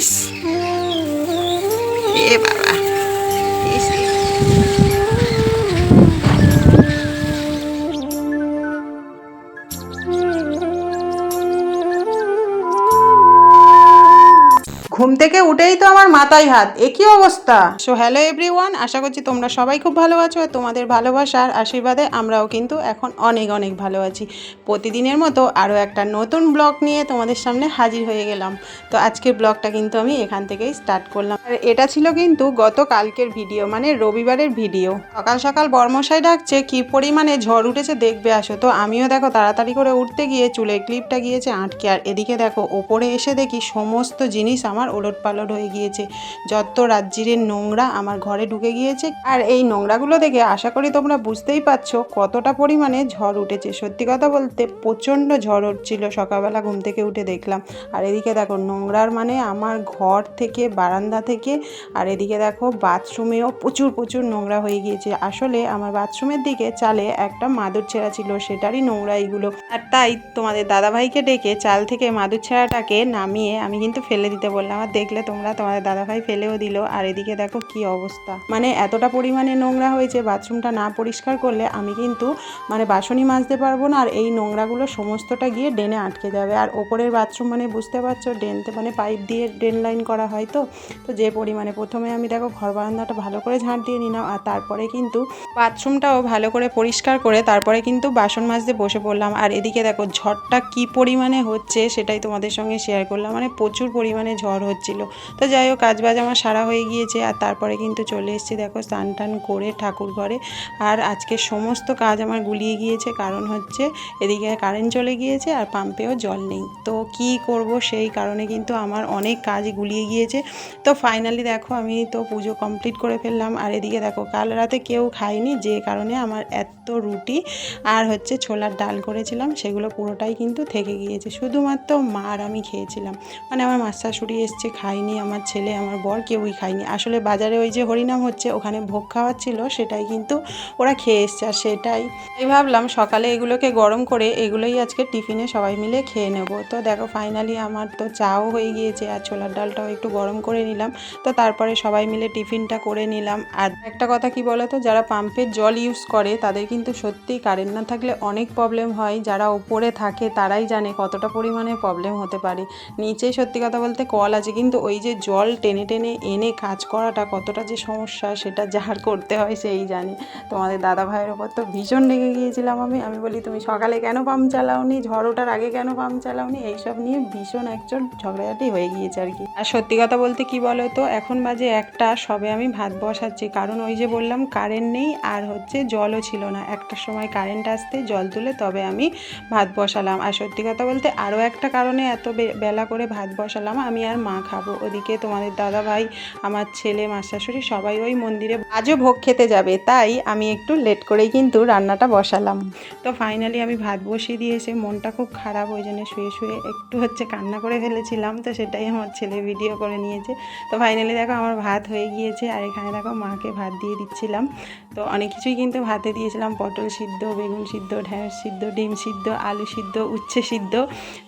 ইস এ বাবা, ইস ঘুম থেকে উঠেই তো আমার মাথায় হাত, এ কি অবস্থা। সো হ্যালো এভরিওয়ান, আশা করছি তোমরা সবাই খুব ভালো আছো আর তোমাদের ভালোবাসার আশীর্বাদে আমরাও কিন্তু এখন অনেক অনেক ভালো আছি। প্রতিদিনের মতো আরও একটা নতুন ব্লগ নিয়ে তোমাদের সামনে হাজির হয়ে গেলাম। তো আজকের ব্লগটা কিন্তু আমি এখান থেকেই স্টার্ট করলাম। আর এটা ছিল কিন্তু গতকালকের ভিডিও, মানে রবিবারের ভিডিও। সকাল সকাল বর্মশাই ডাকছে, কি পরিমাণে ঝড় উঠেছে দেখবে আসো। তো আমিও দেখো তাড়াতাড়ি করে উঠতে গিয়ে চুলের ক্লিপটা গিয়েছে আটকে, আর এদিকে দেখো ওপরে এসে দেখি সমস্ত জিনিস আমার ওলট পালট হয়ে গিয়েছে। যত রাজ্যের নোংরা আমার ঘরে ঢুকে গিয়েছে, আর এই নোংরাগুলো দেখে আশা করি তোমরা বুঝতেই পারছো কতটা পরিমাণে ঝড় উঠেছে। সত্যি কথা বলতে প্রচণ্ড ঝড় হচ্ছিল, সকালবেলা ঘুম থেকে উঠে দেখলাম। আর এদিকে দেখো নোংরার মানে আমার ঘর থেকে বারান্দা থেকে, আর এদিকে দেখো বাথরুমেও প্রচুর প্রচুর নোংরা হয়ে গিয়েছে। আসলে আমার বাথরুমের দিকে চালে একটা মাদুর ছেঁড়া ছিল, সেটারই নোংরা এইগুলো। আর তাই তোমাদের দাদাভাইকে ডেকে চাল থেকে মাদুর ছেঁড়াটাকে নামিয়ে আমি কিন্তু ফেলে দিতে বললাম। আর দেখলে তোমরা, তোমাদের দাদাভাই ফেলেও দিল। আর এদিকে দেখো কি অবস্থা, মানে এতটা পরিমাণে নোংরা হয়েছে, বাথরুমটা না পরিষ্কার করলে আমি কিন্তু মানে বাসনই মাজতে পারবো না। আর এই নোংরাগুলো সমস্তটা গিয়ে ড্রেনে আটকে যাবে। আর ওপরের বাথরুম মানে বুঝতে পারছো ড্রেনতে মানে পাইপ দিয়ে ড্রেন লাইন করা হয়। তো যে পরিমাণে প্রথমে আমি দেখো ঘর বারান্দাটা ভালো করে ঝাঁট দিয়ে নিলাম, আর তারপরে কিন্তু বাথরুমটাও ভালো করে পরিষ্কার করে তারপরে কিন্তু বাসন মাজতে বসে পড়লাম। আর এদিকে দেখো ঝড়টা কি পরিমাণে হচ্ছে সেটাই তোমাদের সঙ্গে শেয়ার করলাম, মানে প্রচুর পরিমাণে ঝড় হচ্ছিল। তো যাই হোক কাজবাজ আমার সারা হয়ে গিয়েছে, আর তারপরে কিন্তু চলে এসেছি দেখো স্নান টান করে ঠাকুর ঘরে। আর আজকে সমস্ত কাজ আমার গুলিয়ে গিয়েছে, কারণ হচ্ছে এদিকে কারেন্ট চলে গিয়েছে আর পাম্পেও জল নেই। তো কি করব, সেই কারণে কিন্তু আমার অনেক কাজ গুলিয়ে গিয়েছে। তো ফাইনালি দেখো আমি তো পুজো কমপ্লিট করে ফেললাম। আর এদিকে দেখো কাল রাতে কেউ খায়নি, যে কারণে আমার এত রুটি আর হচ্ছে ছোলার ডাল করেছিলাম সেগুলো পুরোটাই কিন্তু থেকে গিয়েছে। শুধুমাত্র মা আর আমি খেয়েছিলাম, মানে আমার মা শাশুড়ি এসছে খাইনি, আমার ছেলে আমার বর কেউই খায়নি। আসলে বাজারে ওই যে হরিনাম হচ্ছে ওখানে ভোগ খাওয়ার ছিল, সেটাই কিন্তু ওরা খেয়ে এসছে। আর সেটাই ভাবলাম সকালে এগুলোকে গরম করে এগুলোই আজকে টিফিনে সবাই মিলে খেয়ে নেব। তো দেখো ফাইনালি আমার তো চাও হয়ে গিয়েছে আর ছোলার ডালটাও একটু গরম করে নিলাম। তো তারপরে সবাই মিলে টিফিনটা করে নিলাম। আর একটা কথা কি বলো তো, যারা পাম্পের জল ইউজ করে তাদের কিন্তু সত্যিই কারেন্ট না থাকলে অনেক প্রবলেম হয়। যারা উপরে থাকে তারাই জানে কতটা পরিমাণে প্রবলেম হতে পারে। নিচে সত্যি কথা বলতে কল আছে, কিন্তু ওই যে জল টেনে টেনে এনে কাজ করাটা কতটা যে সমস্যা সেটা যার করতে হয় সেই জানে। তোমাদের দাদা ভাইয়ের ওপর তো ভীষণ রেগে গিয়েছিলাম আমি বলি তুমি সকালে কেন পাম্প চালাওনি, ঝড় ওঠার আগে কেন পাম্প চালাওনি, এইসব নিয়ে ভীষণ একজন ঝগড়াঝাটি হয়ে গিয়েছে আর কি। আর সত্যি কথা বলতে কি বলো তো, এখন বাজে একটা, সবে আমি ভাত বসাচ্ছি, কারণ ওই যে বললাম কারেন্ট নেই আর হচ্ছে জলও ছিল না। একটার সময় কারেন্ট আসতে জল তুলে তবে আমি ভাত বসালাম। আর সত্যি কথা বলতে আরও একটা কারণে এত বেলা করে ভাত বসালাম, আমি আর মা খাবো। ওদিকে তোমাদের দাদা ভাই, আমার ছেলে, মা শাশুড়ি সবাই ওই মন্দিরে আজও ভোগ খেতে যাবে, তাই আমি একটু লেট করেই কিন্তু রান্নাটা বসালাম। তো ফাইনালি আমি ভাত বসিয়ে দিয়ে এসে মনটা খুব খারাপ, ওই জন্য শুয়ে শুয়ে একটু হচ্ছে কান্না করে ফেলেছিলাম। তো সেটাই আমার ছেলে ভিডিও করে নিয়েছে। তো ফাইনালি দেখো আমার ভাত হয়ে গিয়েছে, আর এখানে দেখো মাকে ভাত দিয়ে দিচ্ছিলাম। তো অনেক কিছুই কিন্তু ভাতে দিয়েছিলাম, পটল সিদ্ধ, বেগুন সিদ্ধ, ঢ্যাঁড়স সিদ্ধ, ডিম সিদ্ধ, আলু সিদ্ধ, উচ্ছে সিদ্ধ।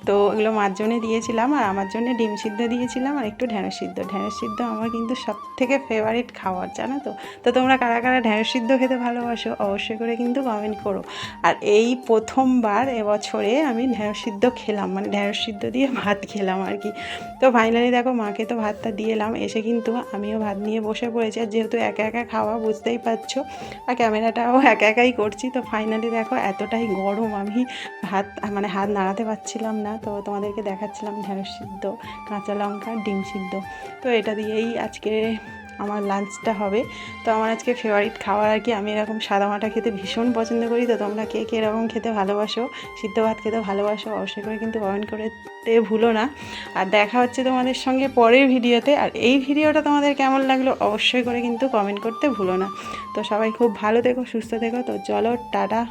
তো এগুলো মার জন্য দিয়েছিলাম, আর আমার জন্য ডিম সিদ্ধ দিয়েছিলাম, আর একটু ঢ্যাঁড়স সিদ্ধ। ঢ্যাঁড়স সিদ্ধ আমার কিন্তু সব থেকে ফেভারিট খাবার, জানো তো। তো তোমরা কারা কারা ঢ্যাঁড়স সিদ্ধ খেতে ভালোবাসো অবশ্যই করে কিন্তু কমেন্ট করো। আর এই প্রথমবার এবছরে আমি ঢ্যাঁড়স সিদ্ধ খেলাম, মানে ঢ্যাঁড়স সিদ্ধ দিয়ে ভাত খেলাম আর কি। তো ফাইনালি দেখো মাকে তো ভাতটা দিয়ে এলাম, এসে কিন্তু আমিও ভাত নিয়ে বসে পড়েছি। আর যেহেতু একা একা খাওয়া বুঝতেই পারছো, আর ক্যামেরাটাও একা একাই করছি। তো ফাইনালি দেখো এতটাই গরম আমি ভাত মানে হাত নাড়াতে পারছিলাম না। তো তোমাদেরকে দেখাচ্ছিলাম ঢ্যাঁড়স সিদ্ধ, কাঁচা লঙ্কা, ডিম সিদ্ধ। তো এটা দিয়েই আজকে আমার লাঞ্চটা হবে। তো আমার আজকে ফেভারিট খাবার আর কি। আমি এরকম সাদামাটা খেতে ভীষণ পছন্দ করি। তো তোমরা কে কে এরকম খেতে ভালোবাসো, সিদ্ধ ভাত খেতে ভালোবাসো অবশ্যই করে কিন্তু কমেন্ট করতে ভুলো না। আর দেখা হচ্ছে তোমাদের সঙ্গে পরের ভিডিওতে। আর এই ভিডিওটা তোমাদের কেমন লাগলো অবশ্যই করে কিন্তু কমেন্ট করতে ভুলো না। তো সবাই খুব ভালো থেকো, সুস্থ থেকো। তো চলো টাটা।